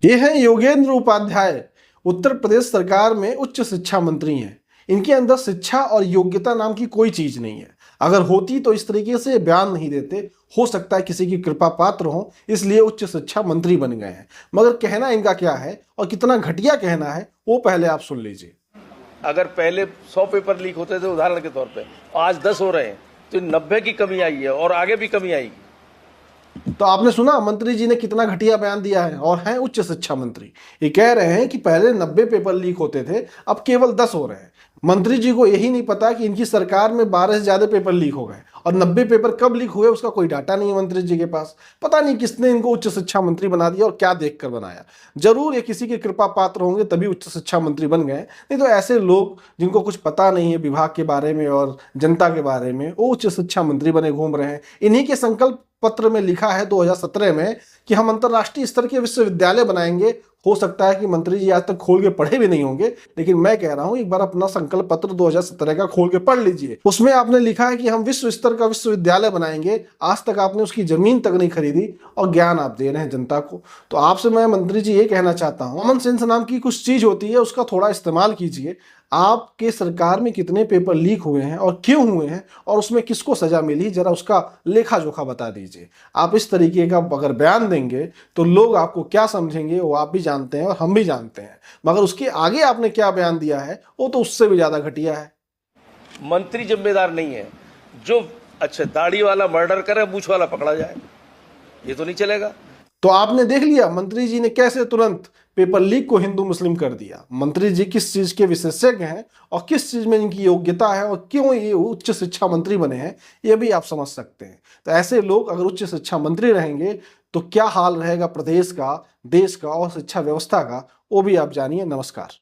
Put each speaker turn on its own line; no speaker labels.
ये हैं योगेंद्र उपाध्याय, उत्तर प्रदेश सरकार में उच्च शिक्षा मंत्री हैं। इनके अंदर शिक्षा और योग्यता नाम की कोई चीज नहीं है। अगर होती तो इस तरीके से बयान नहीं देते। हो सकता है किसी की कृपा पात्र हो, इसलिए उच्च शिक्षा मंत्री बन गए हैं। मगर कहना इनका क्या है और कितना घटिया कहना है वो पहले आप सुन लीजिए।
अगर पहले 100 पेपर लीक होते थे उदाहरण के तौर पे, आज 10 हो रहे हैं, तो 90 की कमी आई है और आगे भी कमी आएगी।
तो आपने सुना मंत्री जी ने कितना घटिया बयान दिया है, और हैं उच्च शिक्षा मंत्री। ये कह रहे हैं कि पहले 90 पेपर लीक होते थे, अब केवल 10 हो रहे हैं। मंत्री जी को यही नहीं पता कि इनकी सरकार में 12 से ज्यादा पेपर लीक हो गए, और 90 पेपर कब लीक हुए उसका कोई डाटा नहीं है मंत्री जी के पास। पता नहीं किसने इनको उच्च शिक्षा मंत्री बना दिया और क्या देखकर बनाया। जरूर ये किसी के कृपा पात्र होंगे तभी उच्च शिक्षा मंत्री बन गए, नहीं तो ऐसे लोग जिनको कुछ पता नहीं है विभाग के बारे में और जनता के बारे में, वो उच्च शिक्षा मंत्री बने घूम रहे हैं। इन्हीं के संकल्प पत्र में लिखा है 2017 में कि हम अंतर्राष्ट्रीय स्तर के विश्वविद्यालय बनाएंगे। हो सकता है कि मंत्री जी आज तक खोल के पढ़े भी नहीं होंगे, लेकिन मैं कह रहा हूं एक बार अपना संकल्प पत्र 2017 का खोल के पढ़ लीजिए। उसमें आपने लिखा है कि हम विश्व स्तर का विश्वविद्यालय बनाएंगे। आज तक आपने उसकी जमीन तक नहीं खरीदी और ज्ञान आप दे रहे हैं जनता को। तो आपसे मैं मंत्री जी ये कहना चाहता हूं, कॉमन सेंस नाम की कुछ चीज होती है, उसका थोड़ा इस्तेमाल कीजिए। आपके सरकार में कितने पेपर लीक हुए हैं और क्यों हुए हैं और उसमें किसको सजा मिली, जरा उसका लेखा जोखा बता दीजिए। आप इस तरीके का अगर बयान देंगे तो लोग आपको क्या समझेंगे वो आप भी जानते हैं और हम भी जानते हैं। मगर उसके आगे आपने क्या बयान दिया है वो तो उससे भी ज्यादा घटिया है।
मंत्री जिम्मेदार नहीं है। जो अच्छा दाढ़ी वाला मर्डर करे मूछ वाला पकड़ा जाए, ये तो नहीं चलेगा।
तो आपने देख लिया मंत्री जी ने कैसे तुरंत पेपर लीक को हिंदू मुस्लिम कर दिया। मंत्री जी किस चीज के विशेषज्ञ हैं और किस चीज में इनकी योग्यता है और क्यों ये उच्च शिक्षा मंत्री बने हैं, ये भी आप समझ सकते हैं। तो ऐसे लोग अगर उच्च शिक्षा मंत्री रहेंगे तो क्या हाल रहेगा प्रदेश का, देश का और शिक्षा व्यवस्था का, वो भी आप जानिए। नमस्कार।